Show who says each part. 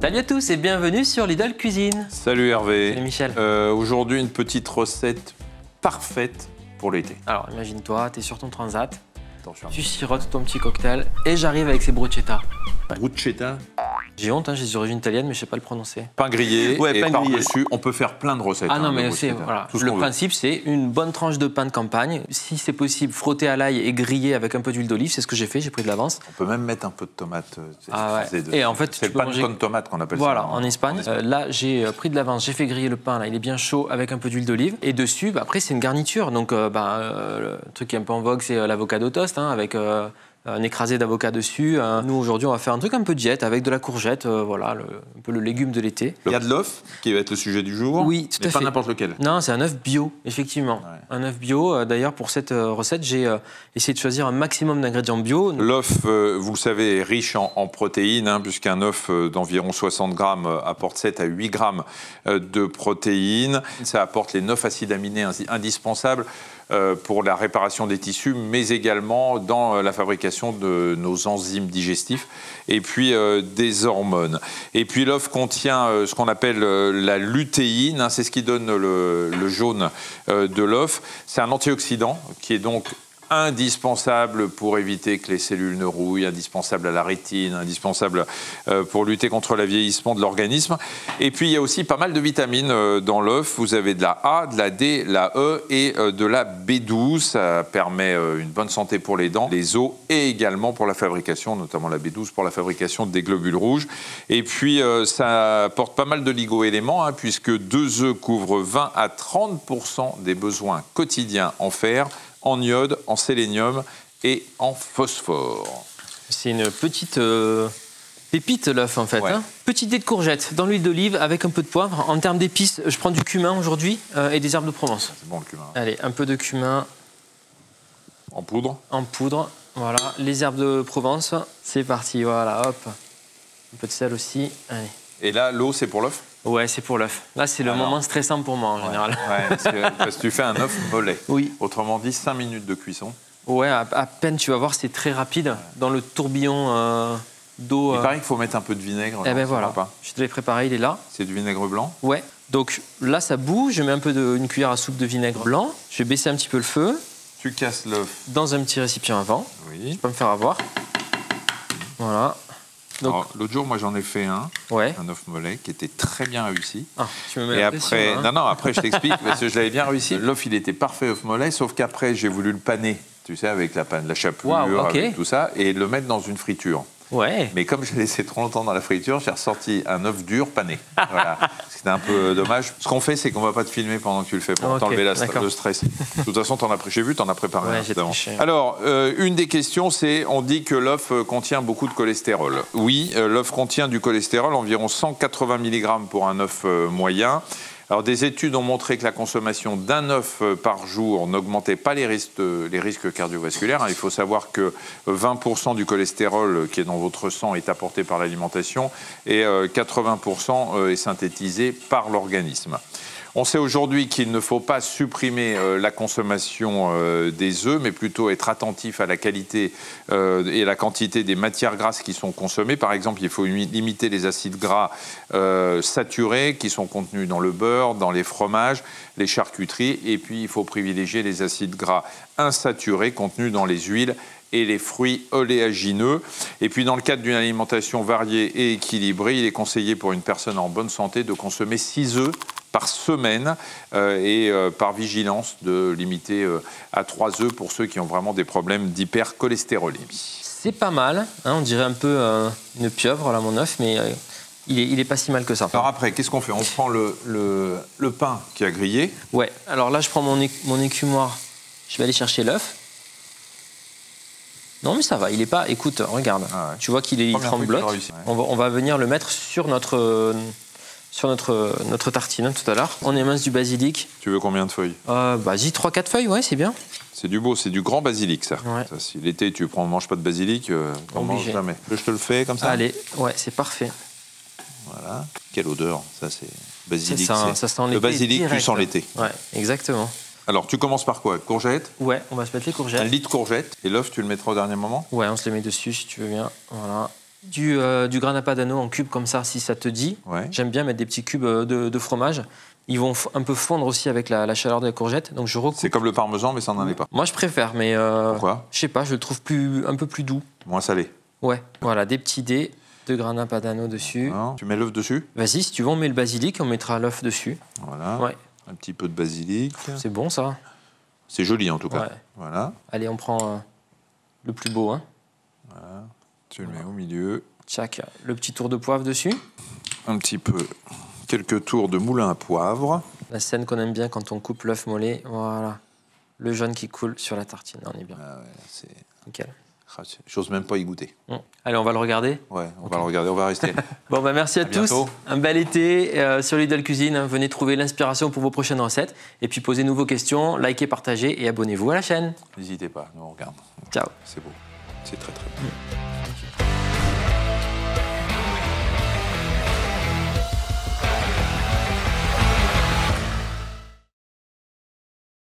Speaker 1: Salut à tous et bienvenue sur Lidl Cuisine.
Speaker 2: Salut Hervé.
Speaker 1: Salut Michel.
Speaker 2: Aujourd'hui, une petite recette parfaite pour l'été.
Speaker 1: Alors imagine-toi, t'es sur ton transat,
Speaker 2: Attention.
Speaker 1: tu sirotes ton petit cocktail et j'arrive avec ces bruschetta.
Speaker 2: Bruschetta.
Speaker 1: J'ai honte, j'ai des origines italiennes mais je sais pas le prononcer.
Speaker 2: Pain grillé
Speaker 1: Ouais,
Speaker 2: et
Speaker 1: pain grillé.
Speaker 2: par-dessus, on peut faire plein de recettes.
Speaker 1: Ah non, mais
Speaker 2: de
Speaker 1: c'est
Speaker 2: bruschetta.
Speaker 1: voilà.
Speaker 2: Tout ce
Speaker 1: Le
Speaker 2: qu'on veut.
Speaker 1: principe, c'est une bonne tranche de pain de campagne. Si c'est possible, frotter à l'ail et griller avec un peu d'huile d'olive. C'est ce que j'ai fait, j'ai pris de l'avance.
Speaker 2: On peut même mettre un peu de tomate.
Speaker 1: Ah ouais. Et en fait,
Speaker 2: c'est
Speaker 1: tu
Speaker 2: le
Speaker 1: peux
Speaker 2: pain de tomate qu'on appelle
Speaker 1: voilà,
Speaker 2: ça.
Speaker 1: en Espagne. Là, j'ai pris de l'avance, j'ai fait griller le pain. Là, il est bien chaud avec un peu d'huile d'olive. Et dessus, après, c'est une garniture. Donc, le truc qui est un peu en vogue, c'est l'avocado toast avec un écrasé d'avocat dessus. Nous, aujourd'hui, on va faire un truc un peu diète avec de la courgette. Voilà, un peu le légume de l'été.
Speaker 2: Il y a de l'œuf qui va être le sujet du jour.
Speaker 1: Oui, tout
Speaker 2: mais
Speaker 1: à
Speaker 2: pas
Speaker 1: fait.
Speaker 2: n'importe lequel.
Speaker 1: Non, c'est un œuf bio, effectivement.
Speaker 2: Ouais.
Speaker 1: Un œuf bio. D'ailleurs, pour cette recette, j'ai essayé de choisir un maximum d'ingrédients bio.
Speaker 2: L'œuf, vous le savez, est riche en protéines, puisqu'un œuf d'environ 60 grammes apporte 7 à 8 grammes de protéines. Ça apporte les 9 acides aminés indispensables pour la réparation des tissus, mais également dans la fabrication de nos enzymes digestifs et puis des hormones. Et puis l'œuf contient ce qu'on appelle la lutéine, c'est ce qui donne le jaune de l'œuf. C'est un antioxydant qui est donc indispensable pour éviter que les cellules ne rouillent, indispensable à la rétine, indispensable pour lutter contre le vieillissement de l'organisme. Et puis il y a aussi pas mal de vitamines dans l'œuf. Vous avez de la A, de la D, la E et de la B12. Ça permet une bonne santé pour les dents, les os et également pour la fabrication, notamment la B12 pour la fabrication des globules rouges. Et puis ça apporte pas mal de ligo-éléments puisque 2 œufs couvrent 20 à 30% des besoins quotidiens en fer, en iode, en sélénium et en phosphore.
Speaker 1: C'est une petite pépite, l'œuf, en fait.
Speaker 2: Ouais.
Speaker 1: Petite dé de courgette dans l'huile d'olive avec un peu de poivre. En termes d'épices, je prends du cumin aujourd'hui et des herbes de Provence.
Speaker 2: C'est bon le cumin.
Speaker 1: Allez, un peu de cumin
Speaker 2: En poudre.
Speaker 1: en poudre. Voilà, les herbes de Provence. C'est parti, voilà, hop. Un peu de sel aussi. Allez.
Speaker 2: Et là, l'eau, c'est pour l'œuf?
Speaker 1: Ouais, c'est pour l'œuf. Là, c'est le
Speaker 2: Alors.
Speaker 1: moment stressant pour moi, en général.
Speaker 2: Ouais, parce que tu fais un œuf mollet.
Speaker 1: Oui.
Speaker 2: Autrement dit, 5 minutes de cuisson.
Speaker 1: Ouais, à peine, tu vas voir, c'est très rapide. Dans le tourbillon d'eau.
Speaker 2: Il paraît qu'il faut mettre un peu de vinaigre.
Speaker 1: Eh
Speaker 2: non,
Speaker 1: ben
Speaker 2: ça
Speaker 1: voilà,
Speaker 2: va pas.
Speaker 1: je te l'ai préparé, il est là.
Speaker 2: C'est du vinaigre blanc.
Speaker 1: Ouais, donc là, ça bout. Je mets un peu une cuillère à soupe de vinaigre blanc. Je vais baisser un petit peu le feu
Speaker 2: Tu casses l'œuf.
Speaker 1: dans un petit récipient avant.
Speaker 2: Oui.
Speaker 1: Je peux me faire avoir. Voilà. Donc,
Speaker 2: Alors, l'autre jour, moi, j'en ai fait un
Speaker 1: ouais.
Speaker 2: œuf mollet qui était très bien réussi.
Speaker 1: Ah, tu me mets
Speaker 2: Et
Speaker 1: la
Speaker 2: après,
Speaker 1: pression, là, hein.
Speaker 2: non, après je t'explique parce que je l'avais bien réussi. L'œuf, il était parfait œuf mollet, sauf qu'après j'ai voulu le paner, tu sais, avec la chapelure,
Speaker 1: Wow, ok.
Speaker 2: avec tout ça, et le mettre dans une friture.
Speaker 1: Ouais.
Speaker 2: Mais comme je l'ai laissé trop longtemps dans la friture, j'ai ressorti un œuf dur pané. Voilà. C'était un peu dommage. Ce qu'on fait, c'est qu'on va pas te filmer pendant que tu le fais pour
Speaker 1: Ok,
Speaker 2: t'enlever
Speaker 1: d'accord.
Speaker 2: le stress. De toute façon, j'ai vu, t'en as préparé
Speaker 1: Ouais,
Speaker 2: un.
Speaker 1: j'ai
Speaker 2: évidemment.
Speaker 1: triché.
Speaker 2: Alors, une des questions, c'est, on dit que l'œuf contient beaucoup de cholestérol. Oui, l'œuf contient du cholestérol, environ 180 mg pour un œuf moyen. Alors, des études ont montré que la consommation d'un œuf par jour n'augmentait pas les risques cardiovasculaires. Il faut savoir que 20% du cholestérol qui est dans votre sang est apporté par l'alimentation et 80% est synthétisé par l'organisme. On sait aujourd'hui qu'il ne faut pas supprimer la consommation des œufs, mais plutôt être attentif à la qualité et à la quantité des matières grasses qui sont consommées. Par exemple, il faut limiter les acides gras saturés qui sont contenus dans le beurre, dans les fromages, les charcuteries. Et puis, il faut privilégier les acides gras insaturés contenus dans les huiles et les fruits oléagineux. Et puis, dans le cadre d'une alimentation variée et équilibrée, il est conseillé pour une personne en bonne santé de consommer 6 œufs par semaine et par vigilance de limiter à 3 œufs pour ceux qui ont vraiment des problèmes d'hypercholestérolémie.
Speaker 1: C'est pas mal. Hein, on dirait un peu une pieuvre, là, mon œuf, mais il est pas si mal que ça.
Speaker 2: Alors après, qu'est-ce qu'on fait? On prend le pain qui a grillé.
Speaker 1: Ouais, alors là, je prends mon écumoire. Je vais aller chercher l'œuf. Non, mais ça va, il est pas... Écoute, regarde.
Speaker 2: Ah ouais.
Speaker 1: Tu vois qu'il tremblote.
Speaker 2: Ouais.
Speaker 1: On va venir le mettre sur notre tartine tout à l'heure. On émince du basilic.
Speaker 2: Tu veux combien de feuilles?
Speaker 1: Vas-y, 3-4 feuilles, ouais, c'est bien.
Speaker 2: C'est du beau, c'est du grand basilic, ça.
Speaker 1: Ouais.
Speaker 2: Ça, si l'été, tu manges pas de basilic, on ne mange
Speaker 1: Obligé.
Speaker 2: jamais. Je te le fais comme ça?
Speaker 1: Allez, ouais, c'est parfait.
Speaker 2: Voilà. Quelle odeur, ça c'est basilic.
Speaker 1: Ça sent l'été
Speaker 2: le basilic,
Speaker 1: direct.
Speaker 2: tu sens l'été.
Speaker 1: Ouais, exactement.
Speaker 2: Alors, tu commences par quoi? Courgettes?
Speaker 1: Ouais, on va se mettre les
Speaker 2: Un
Speaker 1: courgettes.
Speaker 2: lit de courgettes. Et l'œuf, tu le mettras au dernier moment?
Speaker 1: Ouais, on se les met dessus si tu veux bien. Voilà. du grana padano en cubes comme ça, si ça te dit.
Speaker 2: Ouais.
Speaker 1: J'aime bien mettre des petits cubes de fromage. Ils vont un peu fondre aussi avec la chaleur de la courgette, donc je recoupe.
Speaker 2: C'est comme le parmesan, mais ça n'en est pas.
Speaker 1: Moi, je préfère, mais
Speaker 2: Pourquoi?
Speaker 1: je sais pas, je le trouve un peu plus doux.
Speaker 2: Moins salé.
Speaker 1: Ouais, voilà, des petits dés de grana padano dessus.
Speaker 2: Hein, tu mets l'œuf dessus?
Speaker 1: Vas-y, si tu veux, on met le basilic, on mettra l'œuf dessus.
Speaker 2: Voilà.
Speaker 1: Ouais,
Speaker 2: Un petit peu de basilic.
Speaker 1: c'est bon ça.
Speaker 2: C'est joli en tout cas.
Speaker 1: Ouais.
Speaker 2: Voilà.
Speaker 1: Allez, on prend le plus beau, hein.
Speaker 2: Tu le mets au milieu.
Speaker 1: Tchac, le petit tour de poivre dessus.
Speaker 2: Un petit peu. Quelques tours de moulin à poivre.
Speaker 1: La scène qu'on aime bien quand on coupe l'œuf mollet. Voilà. Le jaune qui coule sur la tartine. On est bien.
Speaker 2: Ah ouais, c'est...
Speaker 1: Nickel.
Speaker 2: J'ose même pas y goûter.
Speaker 1: Allez, on va le regarder.
Speaker 2: Ouais, on va le regarder, on va rester.
Speaker 1: Bon, bah merci à tous.
Speaker 2: bientôt.
Speaker 1: Un bel été sur Lidl Cuisine. Venez trouver l'inspiration pour vos prochaines recettes. Et puis posez-nous vos questions, likez, partagez et abonnez-vous à la chaîne.
Speaker 2: N'hésitez pas, nous on regarde.
Speaker 1: Ciao.
Speaker 2: C'est beau. C'est très très beau.